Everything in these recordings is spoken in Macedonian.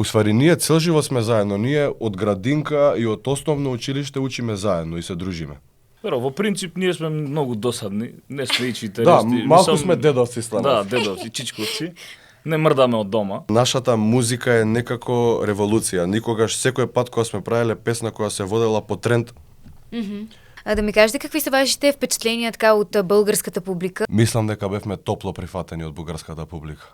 Уствари, ние цел живот сме заедно, ние од градинка и од основно училиште учиме заедно и се дружиме. Во принцип ние сме многу досадни, не сме и читаристи. Да, малку сме дедовци станали. Да, дедовци, чичковци. Не мрдаме од дома. Нашата музика е некако револуција. Никогаш, секој пат кога сме правеле песна која се водела по тренд. Да ми кажете какви се вашите впечатленија така од българската публика? Мислам дека бевме топло прифатени од бугарската публика.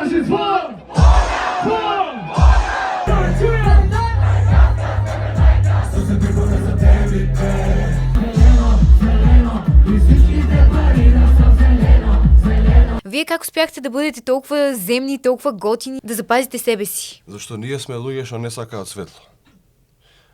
Вие как успяхте да бъдете толкова земни, толкова готини, да запазите себе си? Зашто ние сме луѓе што не сакаат светло.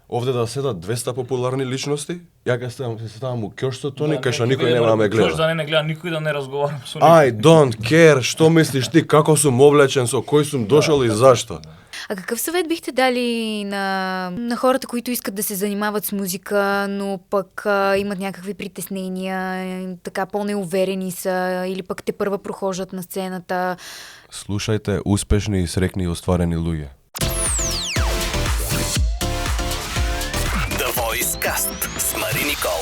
Овде да седат 200 популарни личности, ја ка се ставам у кјошто тони, кај што никој нема да ме гледа. Кјош да не гледа никој, да не разговарам со I никој. don't care, што мислиш ти, како сум облечен, со кој сум дошол и зашто? А какъв съвет бихте дали на хората, които искат да се занимават с музика, но пък имат някакви притеснения, така по-неуверени са, или пък те първа прохожат на сцената? Слушајте успешни и срекни и остварени луѓе. The Voice Cast с Мари Никол.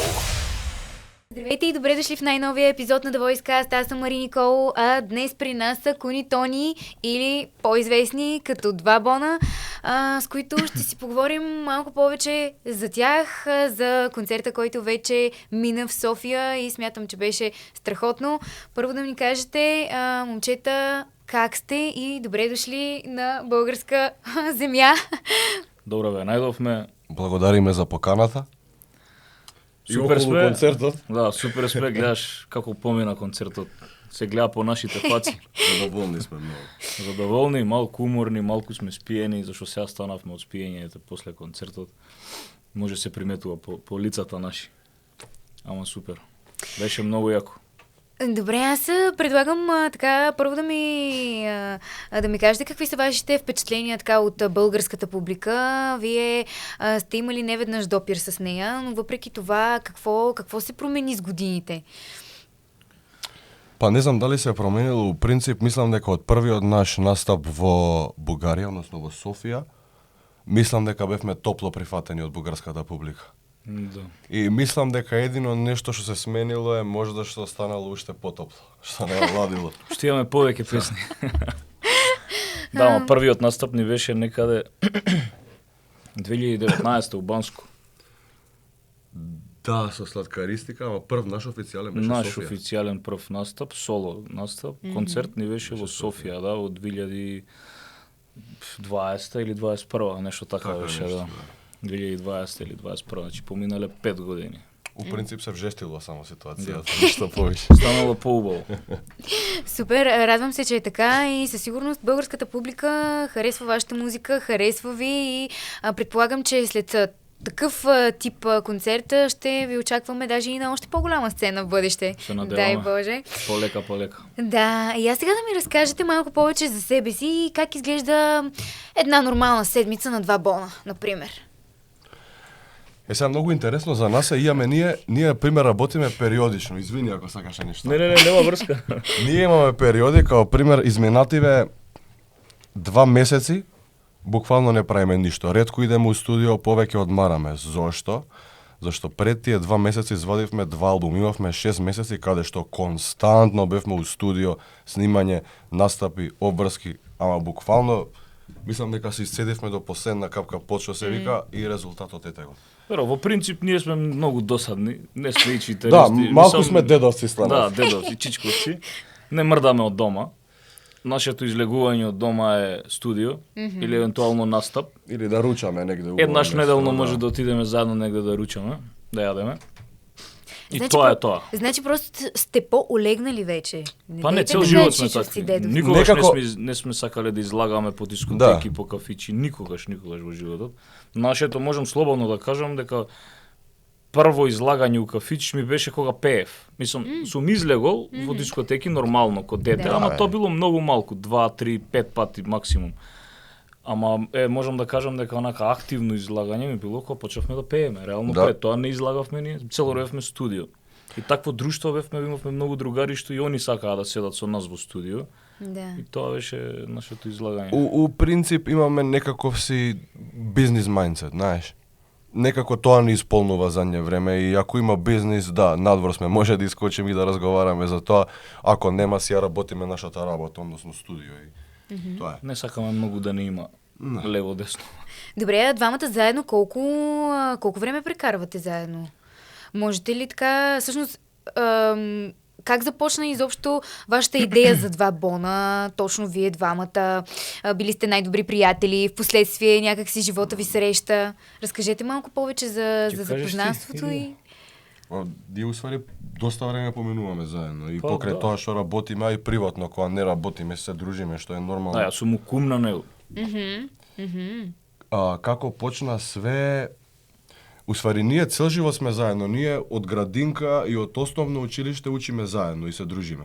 Здравейте и добре дошли в най-новия епизод на The Voice Cast. Аз съм Мари Никол, а днес при нас са Куни Тони, или по-известни като Два Бона, с които ще си поговорим малко повече за тях, за концерта, който вече мина в София и смятам, че беше страхотно. Първо да ми кажете, момчета, как сте и добре дошли на българска земя. Добре бе, најдовме. Благодариме за поканата. Супер сме. Концертот. Да, супер сме, гледаш како помина концертот. Се гледа по нашите фаци. Задоволни сме многу. Задоволни, малку уморни, малку сме спиени, зашто сега станавме од спиењето после концертот. Може се приметува по лицата наши. Ама супер. Беше многу јако. Добре, аз предлагам така първо да ми кажете какви са вашите впечатления така от българската публика. Вие сте имали неведнъж допир с нея, но въпреки това какво се промени с годините? Па не знам дали се е променило, у принцип мислам дека од првиот наш настап во Бугарија, односно во Софија, мислам дека бевме топло прифатени од бугарската публика. Да. И мислам дека едино нешто што се сменило е можда што станало уште потопло, што не владило. Што имаме повеќе песни. Да, ама првиот настап ни беше некаде 2019 у Банско. Да, со сладкаристика, ама прв наш официјален беше Наш Софија. официјален прв настап, соло настап, концерт ни беше во Софија, да, од 2020 или 2021, нешто така беше, да. 2020 или 2021, значи поминале 5 години. У принцип се вжестило само ситуацијата, ништо повеќе. Станало поубаво. Супер, радвам се, че е така и със сигурност българската публика харесва вашата музика, харесва ви и предполагам, че след такъв тип концерт ще ви очакваме даже и на още по-голяма сцена в бъдеще. Се надяваме. Дай Боже. Полека. Да, и аз сега да ми разкажете малко повече за себе си и как изглежда една нормална седмица на Два Бона, например. Сега многу интересно за нас имаме ние пример работиме периодично. Извини ако сакаш нешто. Не, нема врска. Ние имаме периоди као пример изминативе 2 месеци буквално не правиме ништо. Ретко идеме у студио, повеќе одмараме. Зошто? Зашто пред тие 2 месеци извадивме 2 албуми, имавме 6 месеци каде што константно бевме у студио, снимање, настапи, обврски, ама буквално мислам дека се исцедивме до последна капка пот што се вика и резултатот е тегот. Во принцип ние сме многу досадни, не сме и читаристи. Да, малку сме дедовци станали. Да, дедовци, чичковци. Не мрдаме од дома. Нашето излегување од дома е студио или евентуално настап. Или да ручаме негде. Еднаш неделно може да отидеме заедно негде да ручаме, да јадеме. И Значи, тоа е тоа. Значи просто сте по-олегнали вече. Па не, дейте цел да живот кажете, сме че такви. си дедов. Никогаш Некако- не сме сакале да излагаме по дискотеки, по кафичи, никогаш во животот. Нашето можам слободно да кажам дека прво излагање у кафич ми беше кога пеев. Мислам, сум излегол во дискотеки нормално ко дете, Да. ама тоа било многу малку, 2, 3, 5 пати максимум. Ама можам да кажам дека онака активно излагање ми било кога почнавме да пееме. Реално Да. пред тоа не излагавме ние, цело ревме студио. И такво друштво бевме, имавме многу другари што и они сакаа да седат со нас во студио. Да. И тоа беше нашето излагање. У принцип имаме некаков си бизнис мајндсет, знаеш. Некако тоа ни исполнува задње време и ако има бизнис, да, надвор сме, може да искочиме и да разговараме за тоа. Ако нема, си ја работиме нашата работа, односно студио и тоа е. Не сакаме многу да не има лево десно. Добре, а двамата заедно колку време прекарвате заедно? Можете ли така, всъщност, как започна изобщо вашата идея за два Бона? Точно вие двамата били сте най-добри приятели, в последствие някак си живота ви среща. Разкажете малко повече за запознанството и... Ние усвари доста време поминуваме заедно и Па, покрај да. тоа што работиме, а и приватно кога не работиме се дружиме, што е нормално. Да, јас сум му кум на него. Како почна све, усвари ние цел живот сме заедно, ние од градинка и од основно училиште учиме заедно и се дружиме.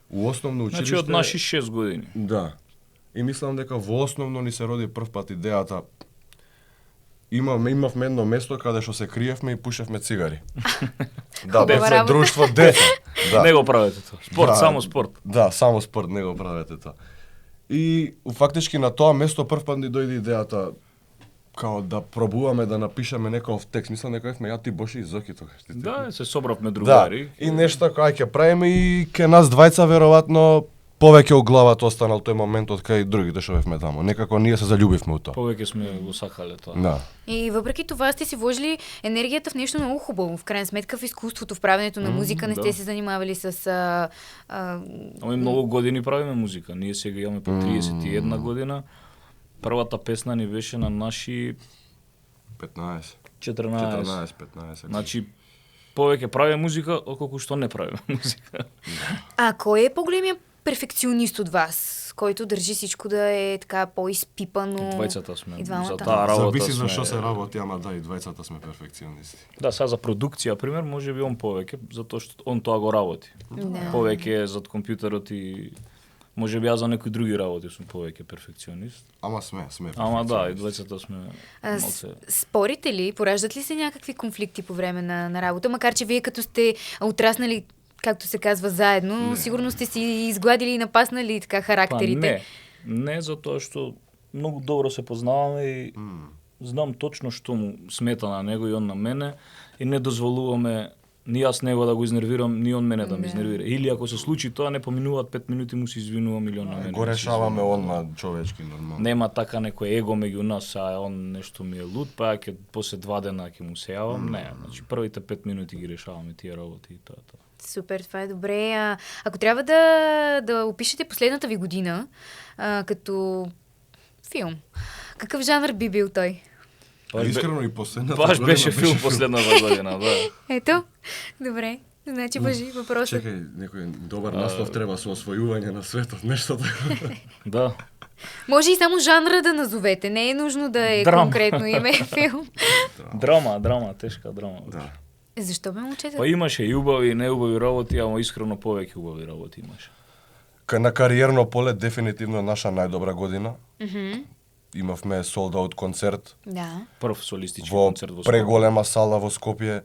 У основно училиште... Значи од наши 6 години. Да. И мислам дека во основно ни се роди прв пат идејата. Имавме едно место каде што се криевме и пушевме цигари. Да, Хубава бевме работа. друштво деца. Да. Не го правете тоа. Спорт, Да, само спорт. Да, само спорт, не го правете тоа. И фактички на тоа место прв пат ни дојде идејата као да пробуваме да напишеме некој текст. Мислам дека бевме ја ти Боши и Зоки тогаш. Да, се собравме Да, другари. и нешто кој ќе правиме и ке нас двајца веројатно повеќе у главата останал тој моментот кај другите што бевме таму. Некако ние се заљубивме у тоа. Повеќе сме го сакале тоа. Да. И въпреки това сте си вложили енергията в нещо много хубаво. В крайна сметка в изкуството, в правенето на музика, не сте да. се занимавали с... Ама и многу години правиме музика. Ние сега имаме по 31 година. Првата песна ни беше на наши 15. 14. 15. Значи, повеќе правиме музика, отколку што не правиме музика. А кой е по-големия перфекционист от вас? Който държи всичко да е така по-изпипано? Двајцата сме. И двамата. За таа работа Зависи за сме- што се работи, ама да, и двајцата сме перфекционисти. Да, сега за продукција, пример, може би он повеќе, затоа што он тоа го работи. Да. Повеќе зад компјутерот и може би ја за некои други работи сум повеќе перфекционист. Ама сме Ама да, и перфекционисти. двајцата сме А, малце. спорите ли? Пораждат ли се някакви конфликти по време на работа? Макар че вие като сте отраснали, както се казва, заедно, сигурно сте си изгладили и напаснали така характерите. Не, затоа што многу добро се познаваме и знам точно што му смета на него и он на мене и не дозволуваме ни јас него да го изнервирам, ни он мене да ме Да. изнервира. Или ако се случи тоа, не поминуваат 5 минути, му се извинувам или он на мене. Го му се решаваме извинувам. он на човечки нормално. Нема така некој его меѓу нас, а он нешто ми е луд, па ја ќе после 2 дена ќе му се јавам. Не, значи првите 5 минути ги решаваме тие работи и тоа. Супер, това е добре. Ако трябва да опишете последната ви година като филм, какъв жанр би бил той? Искрено и последната Баш година беше филм последната година, да. Ето, добре. Значи важи въпросът. Чекај, некој добар наслов треба со освојување на светот, нешто така. Да. Може и само жанра да назовете. Не е нужно да е Драма. конкретно име филм. Драма, тешка драма. Да. Защо бе, момчета? Па имаше и убави и неубави работи, ама искрено повеќе убави работи имаше. На кариерно поле дефинитивно е наша најдобра година. Имавме sold out концерт Да. Прв солистички во концерт во Скопје. преголема сала во Скопје,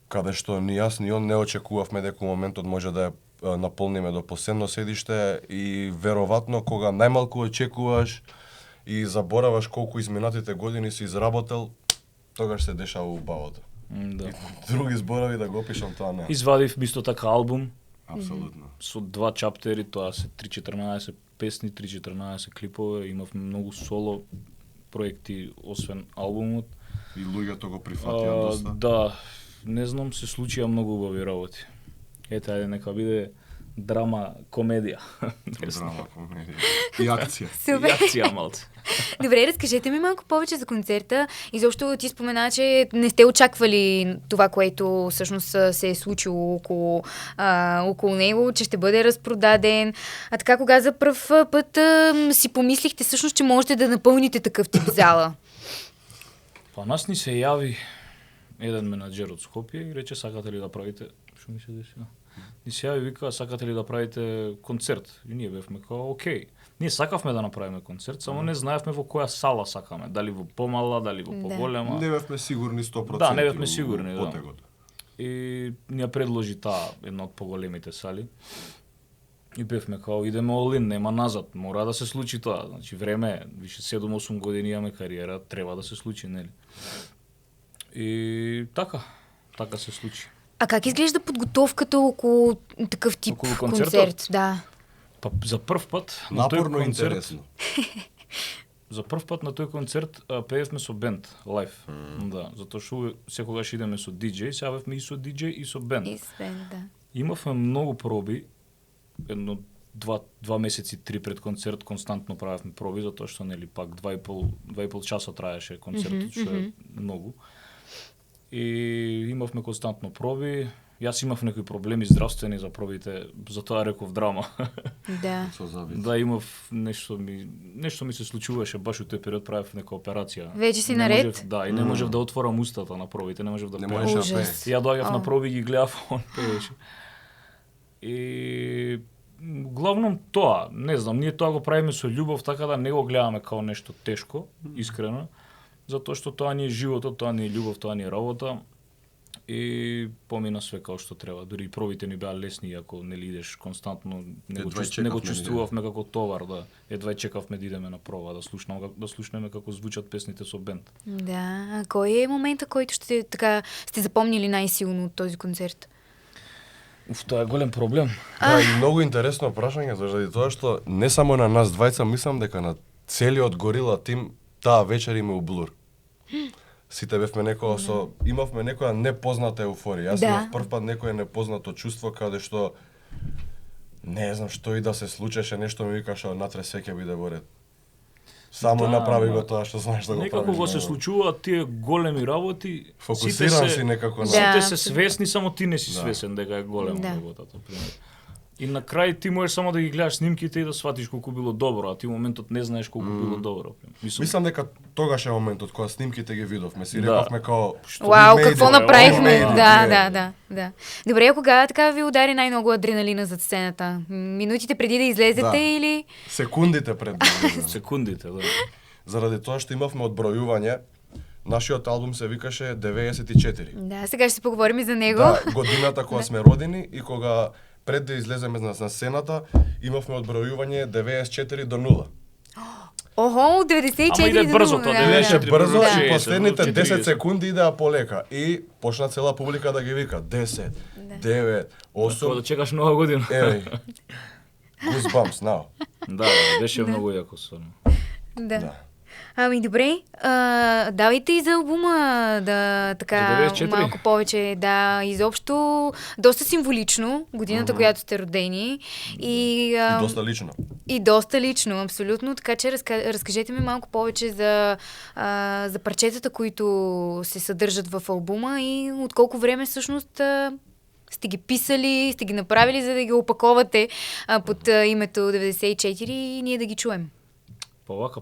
каде што ни јас ни он не очекувавме дека моментот може да ја наполниме до последно седиште и веројатно кога најмалку очекуваш и забораваш колку изминатите години си изработел, тогаш се дешава убавото. Да. Други зборови да го опишам тоа не. Извадив исто така албум Апсолутно. со 2 чаптери, тоа се 3-14 песни, 3-14 клипове, имавме многу соло проекти освен албумот. И луѓето го прифатија доста. Да, не знам, се случија многу убави работи. Ете, ајде, нека биде драма, комедија. Не знам. Драма, комедија. И акција. И Супер. акција малце. Добре, разкажете ми малко повече за концерта. Изобщо ти спомена, че не сте очаквали това, което всъщност се е случило около него, че ще бъде разпродаден. А така, кога за пръв път си помислихте всъщност, че можете да напълните такъв тип зала? Па нас ни се јави еден менаџер од Скопје и рече сакате ли да правите, што ми се деси? Ни се јави вика сакате ли да правите концерт? И ние бевме као окей. Ние сакавме да направиме концерт, само не знаевме во која сала сакаме, дали во помала, дали во Да. поголема. Не бевме сигурни 100%. Да, не бевме у сигурни, да. потегот. и ни ја предложи таа една од поголемите сали. И бевме као идеме all in, нема назад, мора да се случи тоа. Значи време е, више 7-8 години имаме кариера, треба да се случи, нели? И така се случи. А как изглежда подготовката околу такъв тип Околу концерт? Да. Па за прв пат на тој Напорно и концерт, интересно. за прв пат на тој концерт пеевме со бенд, лайв. Да, затоа што секогаш идеме со диџеј, сега бевме и со диџеј и со бенд. И свен, да. Имавме многу проби, едно 2 месеци, 3 пред концерт константно правевме проби, затоа што нели пак 2,5 часа траеше концертот, што е многу. И имавме константно проби. Јас имав некои проблеми здравствени за пробите, затоа реков драма. Да. Со завис. Да, имав нешто ми се случуваше баш у тој период, правев нека операција. Вече си Не наред? можев, да, и не можев да отворам устата на пробите, не можев да Не пеам. можеш да Ужас. пееш. И ја доаѓав О. на проби и ги гледав, он пееше. И главном тоа, не знам, ние тоа го правиме со љубов, така да не го гледаме као нешто тешко, искрено, затоа што тоа ни е животот, тоа ни е љубов, тоа ни е работа. И помина све као што треба. Дури и пробите ни беа лесни, иако нели идеш константно, не го чекавме, чувствувавме како товар, да. Едва чекавме да идеме на проба, да слушнеме како звучат песните со бенд. Да. А кој е моментот којто сте запомнили најсилно од този концерт? Тоа е голем проблем. Да, и многу интересно прашање, заради тоа што не само на нас двајца, мислам дека на целиот Горила тим таа вечер има Блур. Сите бевме некоја имавме некоја непозната еуфорија. Јас Да. имав прв пат некое непознато чувство каде што не знам што и да се случеше, нешто ми викаше натре се ќе биде во ред. Само Да, направи ама го тоа што знаеш да го правиш. Некако го се случуваат тие големи работи, Фокусиран си некако на- Да, Сите се абсолютно. свесни, само ти не си Да. свесен дека е голема Да. работата, пример. И на крај ти можеш само да ги гледаш снимките и да сватиш колку било добро, а ти во моментот не знаеш колку било добро. Мислам дека тогаш е моментот кога снимките ги видовме. Си Да. рековме као Вау, we made какво it, направихме? we made it, Да, yeah. да. Добре, а кога така ви удари най-много адреналина зад сцената? Минутите преди да излезете Да. или... Секундите пред да излеземе. секундите, да. Заради тоа што имавме одбројување, нашиот албум се викаше 94. Да, сега ще си поговорим и за него. Да, годината кога сме родени и кога пред да излеземе на сцената, имавме одбројување 94 до 0. Охо, 94 Ама иде до брзо нула, тоа, да, Беше да. брзо Да. и последните 10 40. секунди идеа полека и почна цела публика да ги вика 10, 9, Како 8, да чекаш нова година. еве. Goosebumps now. Да, беше многу јако стварно. Да. Да. Ами добре, давайте и за албума да така За 94? малко повече, да, изобщо доста символично, годината, която сте родени и, И доста лично. и доста лично, абсолютно, така че разкажете ми малко повече за парчетата, които се съдържат в албума и от колко време всъщност сте ги писали, сте ги направили, за да ги опаковате под името 94 и ние да ги чуем. Па вака,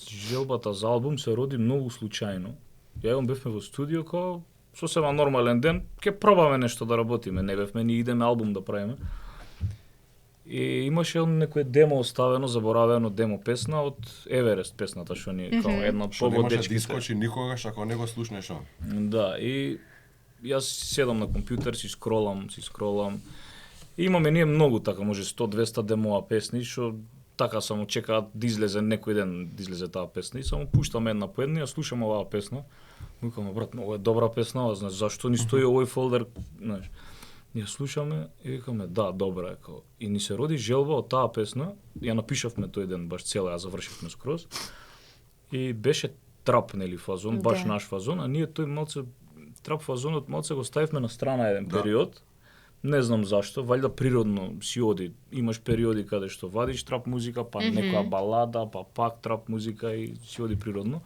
желбата за албум се роди многу случајно. Ја и бевме во студио као сосема нормален ден, ќе пробаме нешто да работиме, не бевме ни идеме албум да правиме. И имаше некој демо оставено, заборавено демо песна од Еверест песната, што ни е као една од Што не може да поводечките. искочи никогаш ако не го слушнеш он. Да, и јас седам на компјутер, си скролам. И имаме ние многу така, може 100-200 демоа песни, што така само чекаат да излезе некој ден, да излезе таа песна и само пуштам една по една, ја слушам оваа песна. Викам, брат, многу е добра песна, знаеш, зашто ни стои овој фолдер, знаеш. Ние слушаме и викаме, да, добра е, као. И ни се роди желба од таа песна, ја напишавме тој ден, баш цела, ја завршивме скроз. И беше трап, нели, фазон, баш Да. наш фазон, а ние тој малце, трап фазонот малце го ставивме на страна еден период. Не знам зашто, валјда природно си оди. Имаш периоди каде што вадиш трап музика, па некоја балада, па пак трап музика и си оди природно.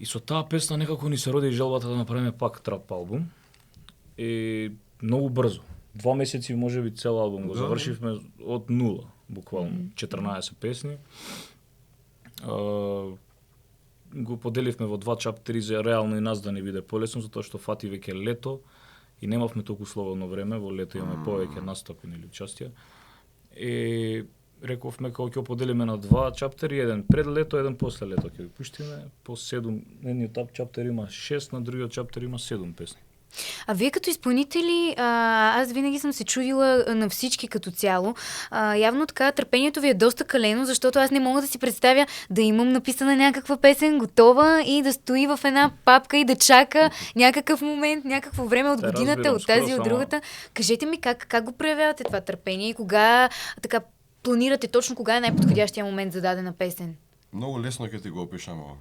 И со таа песна некако ни се роди желбата да направиме пак трап албум. И многу брзо. 2 месеци можеби цел албум го Да, завршивме од нула, буквално 14 песни. Го поделивме во 2 чаптери за реално и нас да ни биде полесно, затоа што фати веќе лето и немавме толку слободно време, во лето имаме повеќе настапи или участија. И рековме како ќе поделиме на 2 чаптери, еден пред лето, еден после лето ќе ги пуштиме, по 7, едниот чаптер има 6, на другиот чаптер има 7 песни. А вие като изпълнители, аз винаги съм се чудила на всички като цяло. Явно така търпението ви е доста калено, защото аз не мога да си представя да имам написана някаква песен готова и да стои в една папка и да чака някакъв момент, някакво време от годината, от тази, от другата. Кажете ми как го проявявате това търпение и кога така планирате точно кога е най-подходящия момент за дадена песен? Многу лесно ќе ти го опишам ова.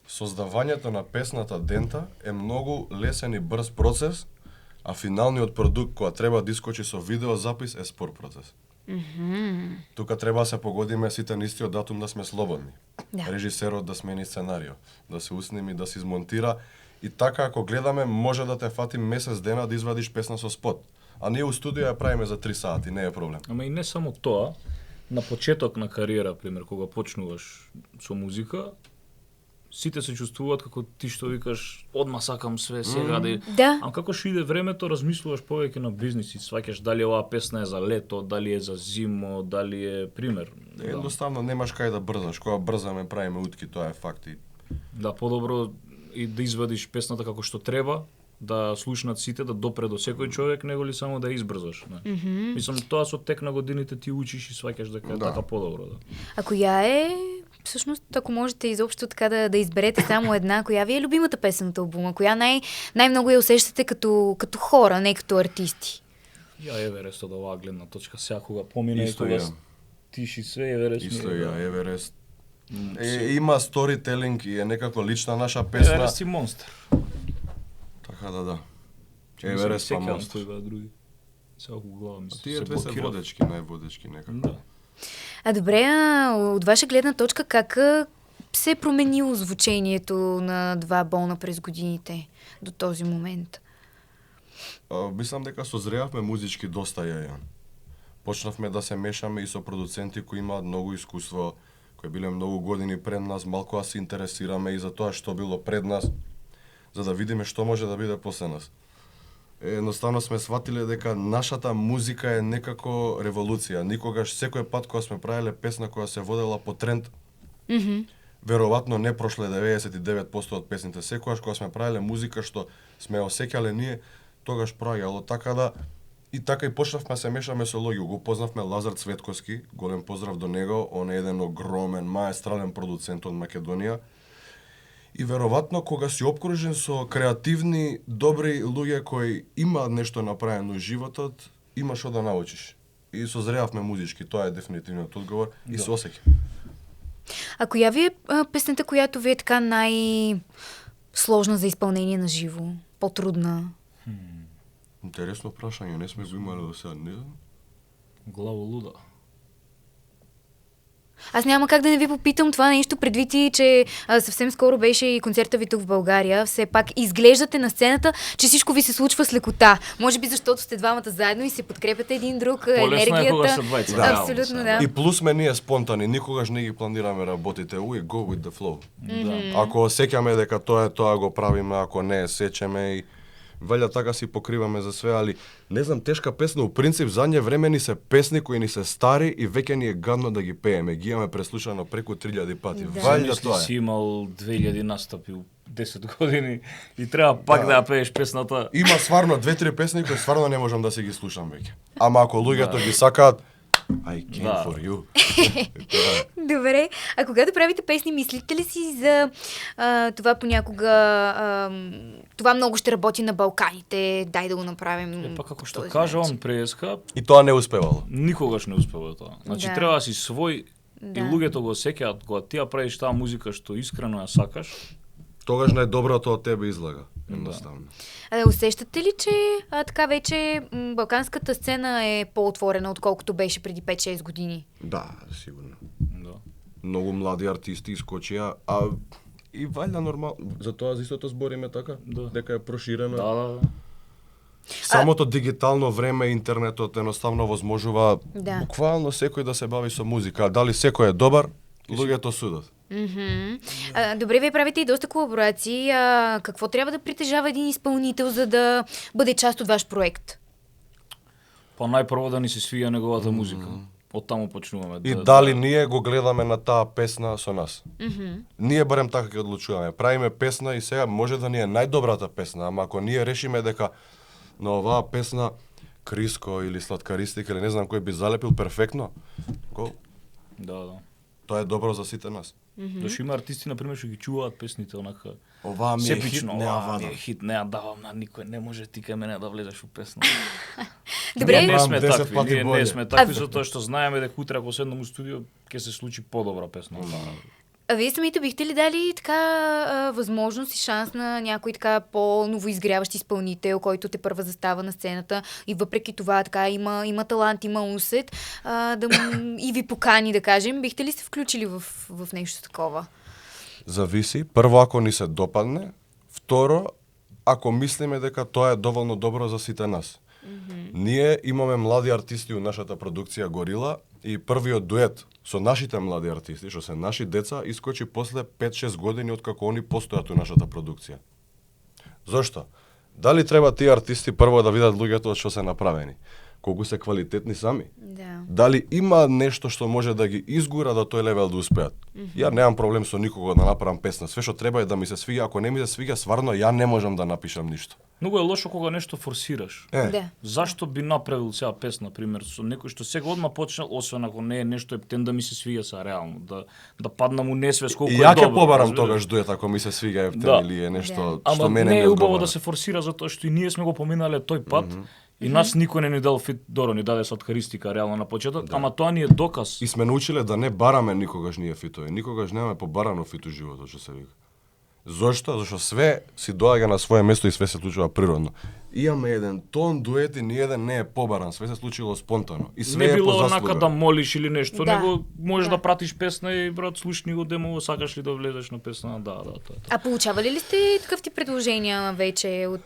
Создавањето на песната дента е многу лесен и брз процес, а финалниот продукт која треба да искочи со видеозапис е спор процес. Тука треба да се погодиме сите на истиот датум да сме слободни. Да. Режисерот да смени сценарио, да се усними, да се измонтира и така ако гледаме може да те фати месец дена да извадиш песна со спот. А ние у студио ја правиме за 3 сати, не е проблем. Ама и не само тоа, на почеток на кариера, пример, кога почнуваш со музика, сите се чувствуваат како ти што викаш, одма сакам све сега Да. Ама како што иде времето, размислуваш повеќе на бизнис и сваќаш дали оваа песна е за лето, дали е за зимо, дали е пример. Едноставно немаш кај да брзаш, кога брзаме правиме утки, тоа е факт. Да, подобро и да извадиш песната како што треба, да слушнат сите, да допре до секој човек, него ли само да ја избрзаш. Не? Мислам, тоа со тек на годините ти учиш и сваќаш дека е така подобро. Да. А која е, всъщност, ако можете изобщо така да изберете само една, коя ви е любимата песен от албума? Коя най-много я усещате като хора, не като артисти? Ја Еверест од оваа гледна точка, сега кога помина и Исто кога ја. тиши све, Еверест Исто ми е, ја, Еверест. Има сторителинг и е некако лична наша песна. Еверест и Монстер. Така да. Еверест па Монстер. Кој беа други. Сега го глава ми Тие две се блокира. водечки, најводечки некако. Да. А добре, от ваша гледна точка, как се е променило звучението на Два Бона през годините до този момент? Мислам дека созреавме музички доста јајан. Почнавме да се мешаме и со продуценти кои имаат многу искуство, кои биле многу години пред нас, малку да се интересираме и за тоа што било пред нас, за да видиме што може да биде после нас. Едноставно сме сватиле дека нашата музика е некако револуција. Никогаш, секој пат кога сме правеле песна која се водела по тренд, веројатно не прошле 99% од песните. Секогаш кога сме правеле музика што сме осеќале ние, тогаш проаѓало така да и така и почнавме се мешаме со луѓе. Го познавме Лазар Цветковски, голем поздрав до него, он е еден огромен, маестрален продуцент од Македонија. И веројатно кога си обкружен со креативни, добри луѓе кои имаат нешто направено во животот, имаш што да научиш. И созреавме музички, тоа е дефинитивниот одговор и се осеќа. А коя ви е песента, която ви е така най-сложна за изпълнение на живо? По-трудна? Интересно прашање, не сме го имали до сега, не знам. Главо луда. Аз няма как да не ви попитам това нещо, предвид и, че съвсем скоро беше и концерта ви тук в България. Все пак изглеждате на сцената, че всичко ви се случва с лекота. Може би защото сте двамата заедно и се подкрепяте един друг, енергията. Кога са двајца. Да. Абсолютно, да. И плюс сме ние спонтани, никогаш не ги планираме работите, we go with the flow. Да. Ако сеќаме дека тоа е тоа, го правиме, ако не сечеме и валја така си покриваме за све, али не знам, тешка песна, у принцип задње време ни се песни кои ни се стари и веќе ни е гадно да ги пееме, ги имаме преслушано преку 3000 пати. Да. Валја Мисли тоа си е. имал 2000 настапи у 10 години и треба пак да ја пееш песната. Има стварно 2-3 песни кои стварно не можам да си ги слушам веќе. Ама ако луѓето ги сакаат, I came Да. for you. Добре. А когато правите песни, мислите ли си за това понякога, това много ще работи на Балканите, дай да го направим? Па како што този кажа начин. он преска, И тоа не успевало. никогаш не успева тоа. Значи Да. треба да си свој и Да. луѓето го сеќаат кога ти ја правиш таа музика што искрено ја сакаш. Тогаш најдоброто од тебе излага, едноставно. Усещате ли, че така вече балканската сцена е по-отворена, отколкото беше преди 5-6 години? Да, сигурно. Да. Многу млади артисти искочија, а и валја нормално, за тоа за истото збориме така, Да. дека е проширено. Да. Самото дигитално време, интернетот едноставно возможува Да. буквално секој да се бави со музика. А дали секој е добар, луѓето судат. Добре, вие правите и доста колаборации. Какво трябва да притежава един изпълнител, за да бъде част от ваш проект? Па најпрво да ни се свија неговата музика. од таму почнуваме. И дали ние го гледаме на таа песна со нас. Ние барем така ќе одлучуваме. Правиме песна и сега може да ни е најдобрата песна, ама ако ние решиме дека на оваа песна Криско или Сладкаристик или не знам кој би залепил перфектно, Да. тоа е добро за сите нас. Зашто има артисти, например, што ги чуваат песните онака Оваа ми е хит, сепично, не оваа ми вадам. е хит, не ја давам на никој, не може ти кај мене да влезеш у песна. Добре. Ние не сме 10 такви, пати ние болje. не сме такви затоа што знаеме дека утре ако седнам у студио ќе се случи подобра песна. А вие самите бихте ли дали така възможност и шанс на някой така по-новоизгряващ изпълнител, който те първа застава на сцената и въпреки това така има талант, има усет, и ви покани, да кажем, бихте ли се включили в нещо такова? Зависи. Прво, ако ни се допадне. Второ, ако мислиме дека тоа е доволно добро за сите нас. Ние имаме млади артисти у нашата продукција Горила и првиот дует со нашите млади артисти, што се наши деца, искочи после 5-6 години откако они постојат у нашата продукција. Зошто? Дали треба тие артисти прво да видат луѓето од што се направени? Колку се квалитетни сами? Да. Дали има нешто што може да ги изгура до тој левел да успеат? Ја немам проблем со никого да направам песна. Све што треба е да ми се свиѓа. Ако не ми се свиѓа, стварно ја не можам да напишам ништо. Многу е лошо кога нешто форсираш. Да. Зашто би направил сега песна, пример, со некој што сега одма почнал, освен ако не е нешто ептен да ми се свиѓа са реално, да паднам у несвес колку И е ја добро. ќе побарам разбираш? тогаш дует ако ми се свиѓа ефтен Да. или е нешто Ама што мене не не е убаво одговара. да се форсира затоа што и ние сме го поминале тој пат. И нас никој не ни дал фит, Доро ни даде Сладкаристика реално на почеток, ама тоа ни е доказ. И сме научиле да не бараме никогаш ние фитови. Никогаш немаме побарано фит у животот, што се вика. Зошто? Зашто све си доаѓа на свое место и све се случува природно. Имаме еден тон дует и ниеден не е побаран, све се случило спонтано. И све Не е било по онака заслуга. да молиш или нешто, Да. него можеш Да. да пратиш песна и брат слушни го демо, сакаш ли да влезеш на песна, да, тоа е. А получавали ли сте такъв ти предложения вече от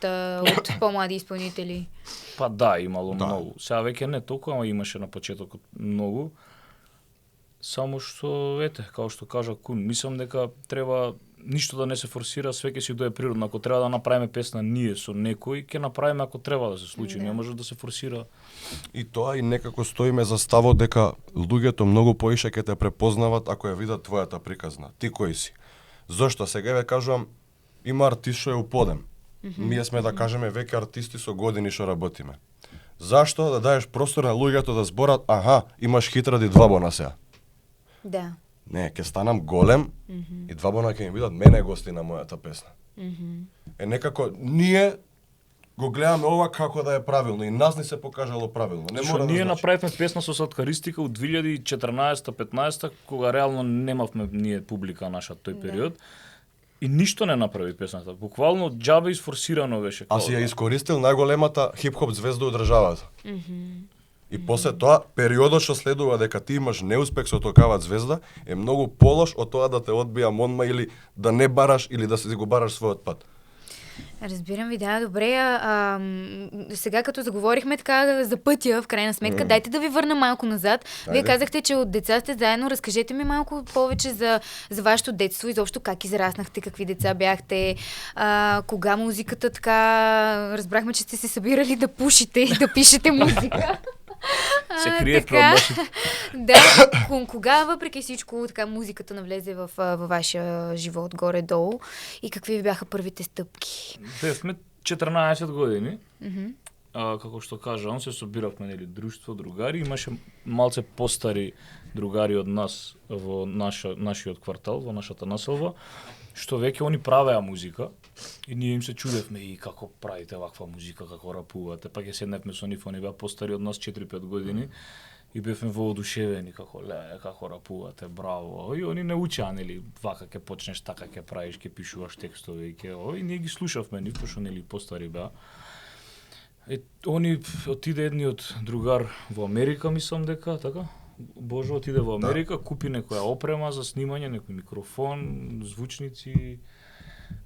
по-млади изпълнители? Па да, имало Да. многу. Сега веќе не толку, ама имаше на почетокот многу. Само што, ете, како што кажа Кун, мислам дека треба ништо да не се форсира, све ќе си дое природно. Ако треба да направиме песна ние со некој, ќе направиме ако треба да се случи, не може да се форсира. И тоа и некако стоиме за ставот дека луѓето многу поише ќе те препознават ако ја видат твојата приказна. Ти кој си? Зошто? Сега ве кажувам, има артист што е у подем. Ние сме да кажеме веќе артисти со години што работиме. Зашто да даеш простор на луѓето да зборат, аха, имаш хит ради 2 бона сега. Да. Не, ќе станам голем и 2 бона ќе ми бидат мене гости на мојата песна. Е некако ние го гледаме ова како да е правилно и нас не се покажало правилно. Не Што мора ние да значи. направивме песна со Сладкаристика од 2014-15, кога реално немавме ние публика наша тој период. И ништо не направи песната. Буквално џабе изфорсирано беше. А си ја искористил најголемата хип-хоп звезда од државата. И после тоа, периодот што следува дека ти имаш неуспех со токава звезда, е многу полош од тоа да те одбија монма или да не бараш или да си го бараш својот пат. Разбирам ви, да, добре. Сега като заговорихме така за пътя, в крайна сметка, дайте да ви върна малко назад. Вие Айде. казахте, че от деца сте заедно. Разкажете ми малко повече за вашето детство, изобщо как израснахте, какви деца бяхте, кога музиката така... Разбрахме, че сте се събирали да пушите и да пишете музика. Се крие така. във Да, кога въпреки всичко така музиката навлезе във вашия живот горе-долу и какви бяха първите стъпки? Бевме 14 години. Како што кажам, се собиравме нели друштво, другари, имаше малце постари другари од нас во нашиот квартал, во нашата населба, што веќе они правеа музика и ние им се чудевме и како правите ваква музика, како рапувате, па ќе седневме со нив, они беа постари од нас 4-5 години и бевме воодушевени како рапувате, браво. И они не учеа, нели, вака ќе почнеш, така ќе правиш, ќе пишуваш текстови и и ние ги слушавме нив, пошто нели постари беа. Они отиде едниот другар во Америка, мислам дека, така? Божо отиде во Америка, купи некоја опрема за снимање, некој микрофон, звучници,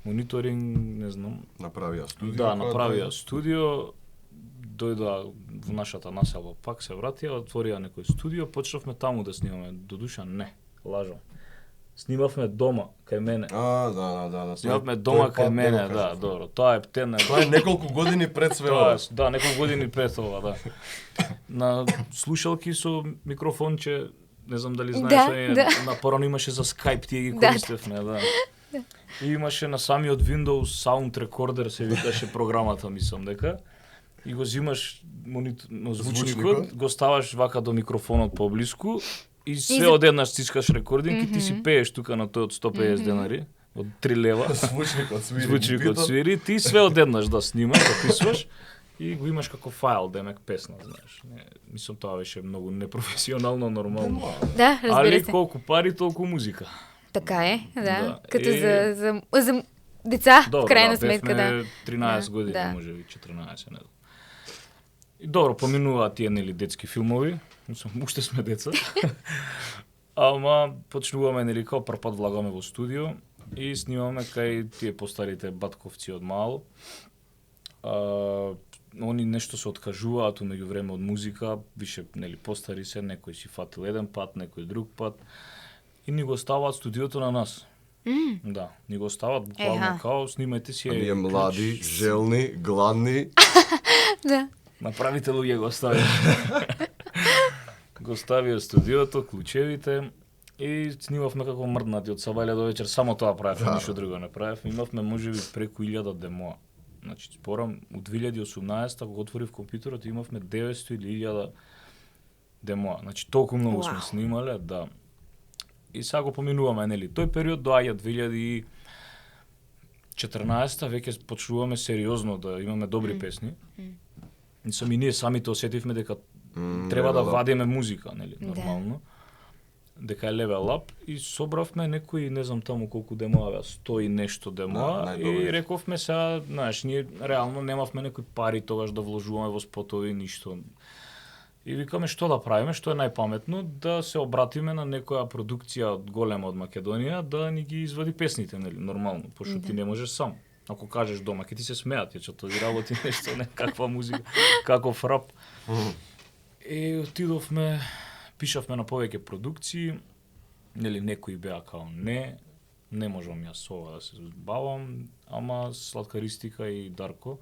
мониторинг, не знам. Направија студио. Да, направија студио, дојдоа во нашата населба, пак се вратија, отворија некој студио, почнавме таму да снимаме. Додуша не, лажам. Снимавме дома кај мене. Да. Снимавме дома кај мене, да, добро. Тоа е птена. Тоа е неколку години пред све Тоа ова. е, да, неколку години пред ова, да. На слушалки со микрофонче, не знам дали знаеш, на порано имаше за Skype, тие ги користевме, да. И имаше на самиот Windows Sound Recorder, се викаше програмата, мислам дека. И го зимаш звучникот, го ставаш вака до микрофонот поблиску и све одеднаш стискаш рекординг и ти си пееш тука на тој од 150 денари, од 3 лева. Звучникот свири, ти све одеднаш да снимаш, да писваш и го имаш како файл, демек песна, знаеш. Мислам тоа беше многу непрофесионално, нормално. Да, разбира Али се. колку пари, толку музика. Така е, да. Като И... за деца, добро, в крайна да, сметка, да. 13 години, да. може би 14, не знам. И добро, поминуваат тие нели детски филмови, мислам, уште сме деца. Ама почнуваме нели као прв пат влагаме во студио и снимаме кај тие постарите батковци од мало. Они нешто се откажуваат меѓу време од музика, више нели постари се, некој си фатил еден пат, некој друг пат и ни го ставаат студиото на нас. Да, ни го ставаат буквално као снимајте си. Ние млади, желни, гладни. Да. Направите луѓе го стави. Го ставија студиото, клучевите и снимавме како мрднати од сабајле до вечер, само тоа правевме, ништо друго не правевме. Имавме можеби преку 1000 демоа. Значи, спорам, у 2018 кога отворив компјутерот имавме 900 или 1000 демоа. Значи, толку многу сме снимале, да. И сега го поминуваме, нели? Тој период доаѓа 2014 веќе почнуваме сериозно да имаме добри песни. И ние самите осетивме дека треба да вадиме музика, нели, нормално. Дека е level up и собравме некои, не знам таму колку демоа, 100 и нешто демоа и рековме сега, знаеш, ние реално немавме некои пари тогаш да вложуваме во спотови, ништо. И викаме што да правиме, што е најпаметно, да се обратиме на некоја продукција од голема од Македонија да ни ги извади песните, нели, нормално, пошто ти не можеш сам. Ако кажеш дома, ќе ти се смеат, ќе тоа работи нешто, некаква музика, каков рап. И отидовме, пишавме на повеќе продукции, нели некои беа као не можам јас со ова да се бавам, ама Сладкаристика и Дарко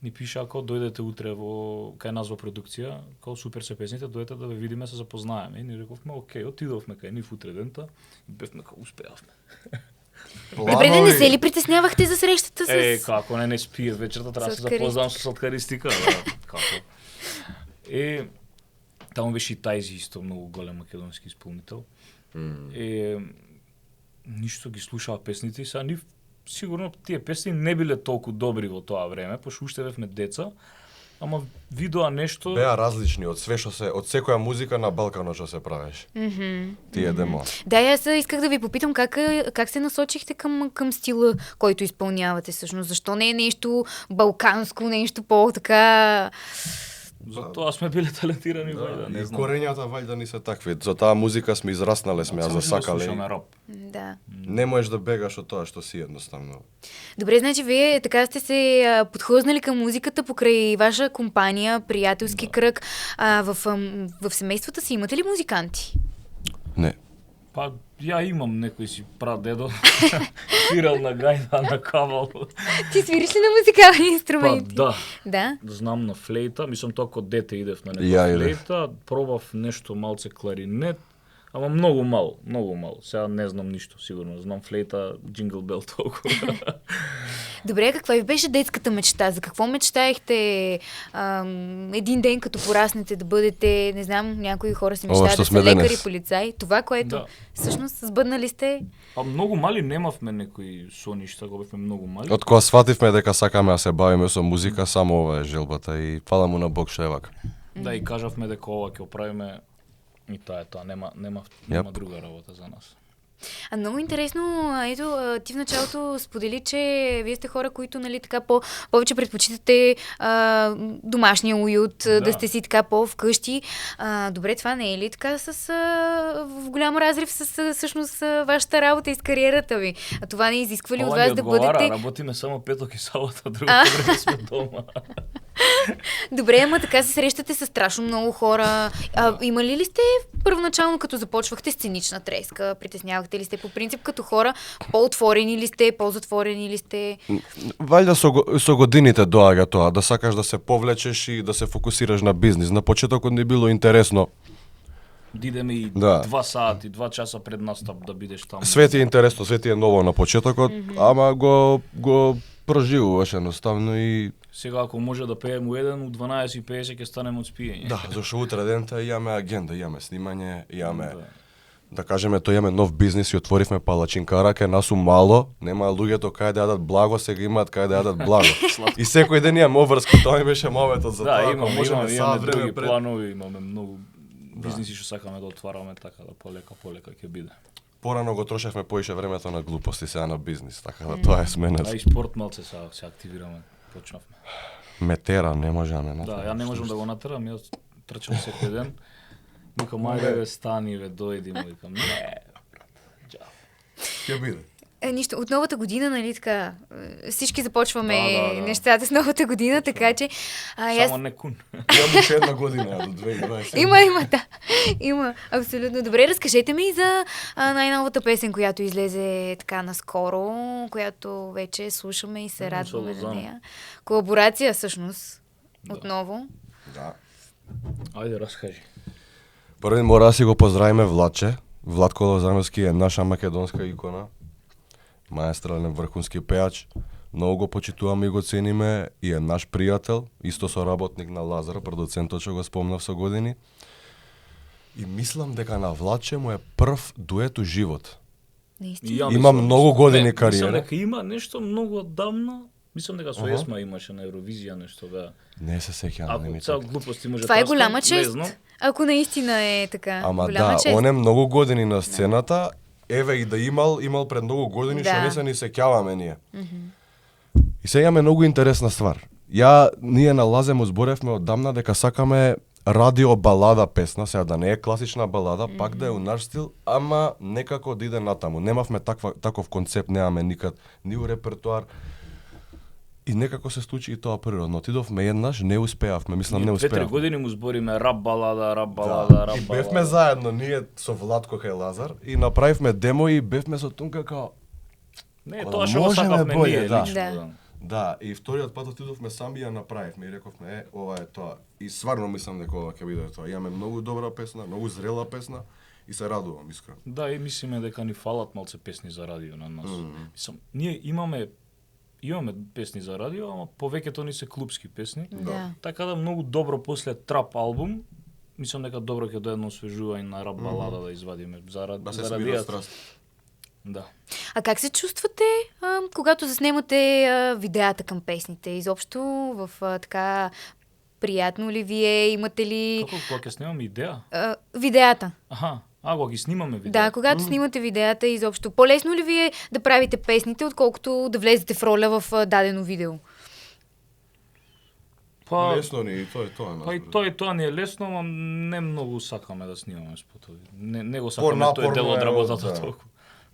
ни пиша како дојдете утре кај нас во продукција, као супер се песните, дојдете да ве видиме, се запознаеме. И ни рековме, окей, отидовме кај нив утре дента и бевме како успеавме. Добре, не се ли притеснявахте за срещата с... како не спие вечерта, треба да се запознам со Сладкаристика, да, како. И таму беше и Тајзи исто многу голем македонски исполнител. И ништо ги слушаа песните и сега нив сигурно тие песни не биле толку добри во тоа време, пошто уште бевме деца, ама видоа нешто... Беа различни од све што се, од секоја музика на Балканот што се правеше. Тие демо. Да, јас исках да ви попитам как се насочихте към стила, който изпълнявате всъщност. Защо не е нещо балканско, нещо по-така... Затоа сме биле талентирани вајда, не знам. Корењата вајда ни се такви. За таа музика сме израснале, сме ја засакале. Слушаме рап. Да. Не можеш да бегаш од тоа што си едноставно. Добре, значи вие така сте се подхлъзнали към музиката покрай ваша компания, приятелски кръг. В семейството си имате ли музиканти? Не. Па, ја имам некој си прадедо, свирал на гајда, на кавал. Ти свириш ли на музикални инструменти? Па, да. Знам на флейта, мислам тоа кога дете идев на Ја некоја флейта, пробав нешто малце кларинет, ама многу мал. Сега не знам ништо, сигурно. Знам флейта, джингл бел толку. Добре, каква ви беше детската мечта? За какво мечтаехте един ден, като пораснете, да бъдете, не знам, някои хора се мечтаят да са лекари, полицаи. Това, което всъщност сбъднали сте? А многу мали немавме некои соништа, го бевме многу мали. Од кога свативме дека сакаме да се бавиме со музика, само ова е желбата и фала му на Бог што е вака. Да, и кажавме дека ова ќе оправиме и тоа е тоа, нема друга работа за нас. Много интересно, ето, ти в началото сподели, че вие сте хора, които, нали, така повече предпочитате домашния уют, да сте си така по-вкъщи. Добре, това не е ли така в голям разрив с всъщност вашата работа и с кариерата ви? А това не изисква ли от вас да бъдете... Работиме само петок и сабота, друго време сме дома. Добре, ама така се срещате с страшно много хора. Имали ли сте първоначално, като започвахте сценична треска? Притеснявахте ли сте по принцип като хора? По-отворени ли сте? По-затворени ли сте? Валјда со годините доаѓа тоа, да сакаш да се повлечеш и да се фокусираш на бизнис. На почетокот не било интересно. Да идеме и Да. 2 сати, 2 часа пред настап да бидеш таму. Све ти е интересно, све ти е ново на почетокот, ама го проживуваш едноставно и Сега ако може да пеем у 12:50 ќе станем од спиење. да, зашто утре дента имаме агенда, имаме снимање, имаме Да. да кажеме тој имаме нов бизнис и отворивме палачинкара, кај нас у мало, нема луѓето кај да јадат благо, сега имаат кај да јадат благо. И секој ден имам обврска, тоа ми беше моветот за тоа. Да, ако имаме сад време други пред- планови, имаме многу бизниси што сакаме да отвараме, така да полека ќе биде. Порано го трошевме поише времето на глупости, сега на бизнис, така да тоа е сменет. А и спорт малце се активираме, почнавме. Метера не можеме, Да, ја не можам да го натерам, јас трчам секој ден. Викам, ајде бе, стани бе, дојди му, викам, не. Ќе биде. Нищо, от новата година, нали така, всички започваме Да. нещата с новата година, така че... Само не кун. Имам уште една година до 2020. Има, да. Има, абсолютно. Добре, разкажете ми за най-новата песен, която излезе така наскоро, която вече слушаме и се радваме на Лозано. нея. Колаборация, всъщност, отново. Да. Ајде, раскажи. Први мора да си го поздравиме Владче. Владко Лозановски е наша македонска икона. Маестрален врхунски пеач. Многу го почитуваме и го цениме и е наш пријател, исто соработник на Лазар, продуцентот што го спомнав со години. И мислам дека на Владче му е прв дует у живот. Наистина. Има многу години Мислам кариера. дека има нешто многу одамна. Мислам дека со Есма имаше на Евровизија нешто, да. Не се сеќавам, не Ако ми цел така. глупости може Това е да голяма не чест, знам. ако наистина е така. Ама голяма да, чест. он е многу години на сцената, еве и да имал пред многу години што Да. не се ни сеќаваме ние. И сега имаме многу интересна ствар. Ние на Лазе му зборевме одамна дека сакаме радио балада песна, сега да не е класична балада, пак да е у наш стил, ама некако да иде натаму. Немавме таков концепт, немаме никад, ни у репертуар. И некако се случи и тоа природно. Отидовме еднаш, не успеавме, мислам не 2-3 успеавме. години му збориме рап балада, рап Да, балада, рап и балада. бевме заедно, ние со Владко кај Лазар, и направивме демо и бевме со Тунка као... Не, Ала тоа што го можеме сакавме болje, ние да. лично. Да. Да. Да, и вториот пат отидовме сами и ја направивме и рековме, ова е тоа. И стварно мислам дека ова ќе биде тоа. Имаме многу добра песна, многу зрела песна и се радувам искрено. Да, и мислиме дека ни фалат малце песни за радио на нас. Мислам, ние имаме песни за радио, ама повеќето ни се клубски песни. Да. Така да многу добро после трап албум, мислам дека добро ќе дојде едно освежување на рап балада да извадиме Да се за смират радијата. страст. Да. А как се чувствате, когато заснемате видеата към песните? Изобщо в така приятно ли ви е? Имате ли Како ќе снимаме идеја? видеята? Аха, кога ги снимаме видеа. Да, когато снимате видеята, изобщо по-лесно ли ви е да правите песните, отколкото да влезете в роля в дадено видео? Па, Лесно ни и тоа е тоа. па и тоа ни е лесно, ама не многу сакаме да снимаме спотови. Не го сакаме, тој е дел од Понапорно е, работата да. толку.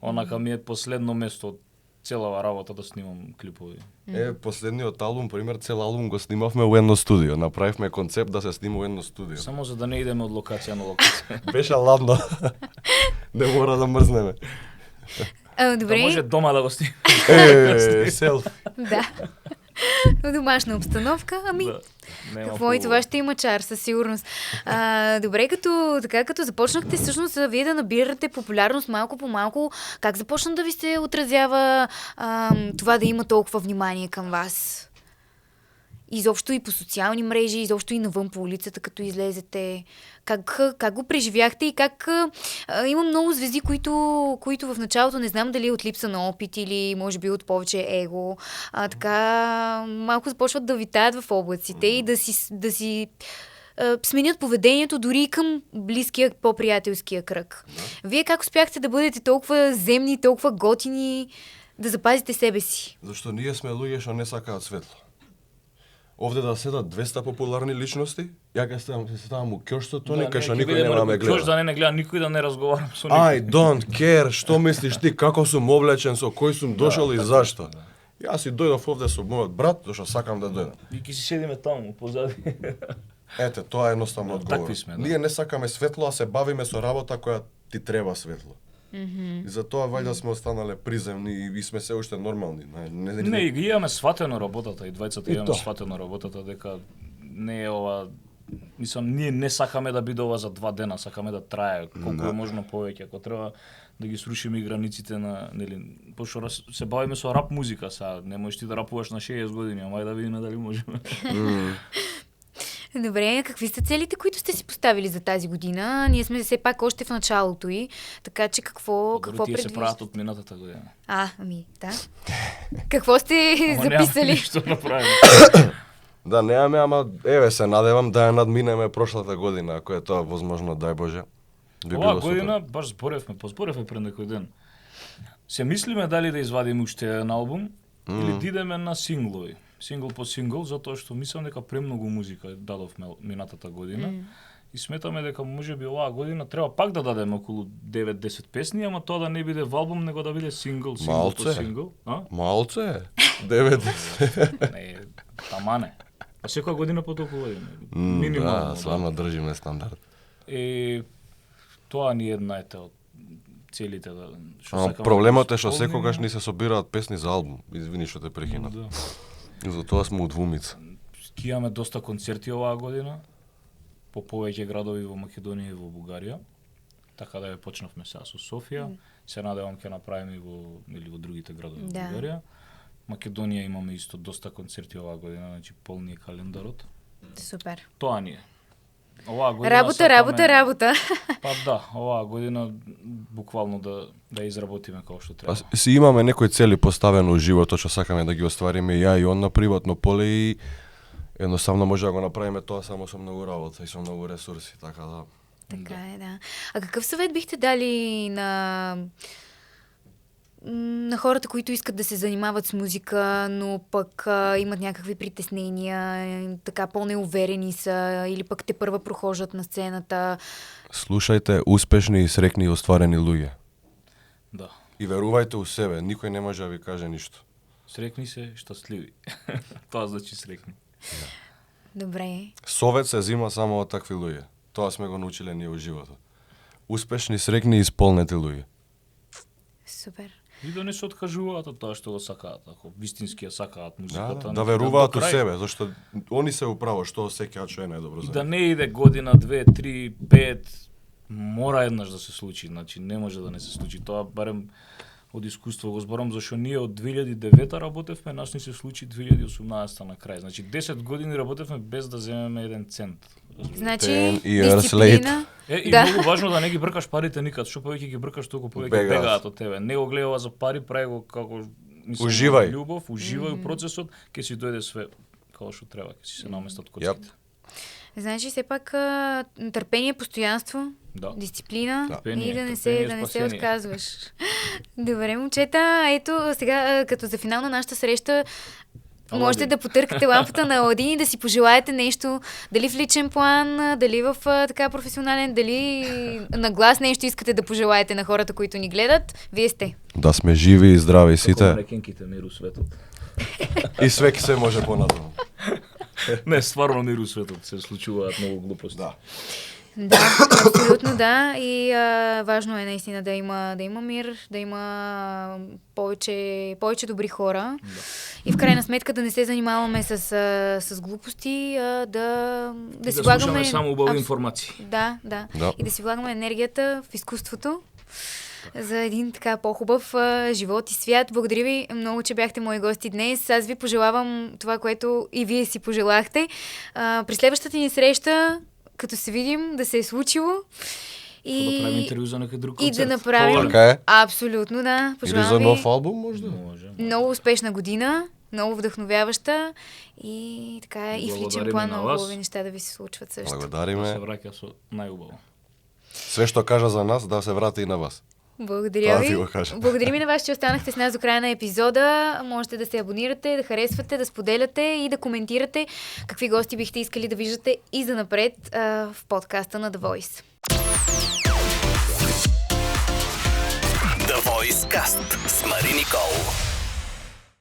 Онака ми е последно место од целава работа да снимам клипови. Последниот албум, пример, цел албум го снимавме во едно студио. Направивме концепт да се снима во едно студио. Само за да не идеме од локација на локација. Беше ладно. Не мора да мрзнеме. Добре, Да може дома да го снимаме. Селфи. да. В домашна обстановка, ами... Да. Нема Какво и хубаво. това ще има чар, със сигурност. Добре, като започнахте всъщност вие да набирате популярност малко по малко, как започна да ви се отразява това да има толкова внимание към вас? Изобщо и по социални мрежи, изобщо и навън по улицата, като излезете. Как го преживяхте и как има много звезди, които в началото не знам дали от липса на опит или може би от повече его, така малко започват да витаят в облаците и да си сменят поведението дори и към близкия, по-приятелския кръг. Вие как успяхте да бъдете толкова земни, толкова готини, да запазите себе си? Зашто ние сме луѓе што не сакаат светло. Овде да седат 200 популарни личности, ја ќе се ставам у кјоштото, кај што никој нема да ме гледа. Да не гледа никој, да не разговарам со никој. I don't care, што мислиш ти, како сум облечен, со кој сум дошол и зашто. Јас си дојдов овде со мојот брат, зашто сакам да дојдам. И ќе си седиме таму позади. Ете, тоа е едноставно одговор. Такви сме, да. Ние не сакаме светло, а се бавиме со работа која ти треба светло. И затоа вајда сме останале приземни и сме се уште нормални. Не, и ги имаме сватено работата, и двајцата И имаме тоа. сватено работата, дека не е ова... Мислам, ние не сакаме да биде ова за 2 дена, сакаме да трае колку е можно повеќе. Ако треба да ги срушиме и границите на, нели, пошто се бавиме со рап музика сега, не можеш ти да рапуваш на 60 години, ама ајде да видиме дали можеме. Добре, какви са целите, които сте си поставили за тази година? Ние сме все пак още в началото й, така че какво Тие се предвиждате? прават од минатата година. Ами, да. Какво сте Ама немаме записали? ништо направено. Да, немаме, ама еве се надевам да ја надминеме прошлата година, ако е тоа возможно, дај Боже. Би Оваа било година супер. баш зборевме пред некој ден. Се мислиме дали да извадиме уште еден албум или да идеме на синглови. Сингл по сингл, затоа што мислам дека премногу музика дадовме минатата година. И сметаме дека можеби оваа година треба пак да дадеме околу 9-10 песни, ама тоа да не биде во албум, него да биде сингл по Малце. сингл. А? Малце, 9. Не, тамане. А секоја година по толку година. Да, Минимално. стварно држиме стандард. Тоа ни е една од целите да што Ама сакаме проблемот да е што исполниме. секогаш ни се собираат песни за албум. Извини што те прекинав. Да. И затоа сме у двумица. Ки имаме доста концерти оваа година по повеќе градови во Македонија и во Бугарија. Така да ја почнавме сега со Софија. Се надевам ќе направиме и во другите градови во Да. Бугарија. Македонија имаме исто доста концерти оваа година, значи полни е календарот. Супер. Тоа ни е. Оваа година Работа. Па да, оваа година буквално да изработиме како што треба. Си имаме некои цели поставено у животот што сакаме да ги оствариме ја и он на приватно поле и едноставно може да го направиме тоа само со многу работа и со многу ресурси, така да. Така е, да. А какъв съвет бихте дали на хората, които искат да се занимават с музика, но пък имат някакви притеснения, така по-неуверени са, или пък те първа прохождат на сцената? Слушајте успешни и срекни и остварени луѓе. Да. И верувајте у себе, никој не може да ви каже ништо. Срекни се, щастливи. Тоа значи срекни. Добре. Совет се зима само од такви луѓе. Тоа сме го научиле ние во животот. Успешни, срекни и исполнети луѓе. Супер. И да не се откажуваат од тоа што го сакаат, ако вистински ја сакаат музиката. Да веруваат у себе, зашто они се управо што сеќаваат што е најдобро И за да нив. не иде година, 2, 3, 5, мора еднаш да се случи, значи не може да не се случи. Тоа барем од искуство го зборам, зашто ние од 2009 работевме, нас ни се случи 2018 на крај. Значи 10 години работевме без да земеме еден цент. Значи, 10 years дисциплина. И Да. многу важно да не ги бркаш парите никад, што повеќе ги бркаш, толку повеќе бегаат од тебе. Не го гледава за пари, прави го како Уживај. љубов, уживај у процесот, ќе си дојде све како што треба, ќе си се наместат коците. Значи, все пак търпение, постоянство, Да. дисциплина Търпение, и да не търпение, се спасение. отказваш. Добре, момчета, ето сега като за финал на нашата среща можете да потъркате лампата на Аладин и да си пожелаете нещо, дали в личен план, дали в така професионален, дали на глас нещо искате да пожелаете на хората, които ни гледат. Вие сте. Да сме живи и здрави Како сите рекенките миру светот. и све ќе се може понатаму. Не, стварно миру светот се случуваат многу глупости. Да. Да, абсолютно да. И важно е наистина да има мир, да има повече добри хора. Да. И в крайна сметка да не се занимаваме с глупости, да И си да влагаме... слушаме само убави информации. Да. Да. И да си влагаме енергията в изкуството за един така по-хубав живот и свят. Благодаря ви много, че бяхте мои гости днес. Аз ви пожелавам това, което и вие си пожелахте. При следващата ни среща, като се видим, да се е случило. Да направим интервю за некој друг И концерт. да направим... Така е. Абсолютно, да. Или Пожелавам за ви нов албум можда? Може. много успешна година, много вдъхновяваща и така и в личен Благодариме план на много вас. хубави неща да ви се случват също. Да се Благодариме. враќа со најубаво. Све што кажа за нас, да се врати и на вас. Благодаря Това ви. ти го кажа. Благодарим и на вас, че останахте с нас до края на епизода. Можете да се абонирате, да харесвате, да споделяте и да коментирате какви гости бихте искали да виждате и занапред в подкаста на The Voice. The Voice Cast с Мари Никол.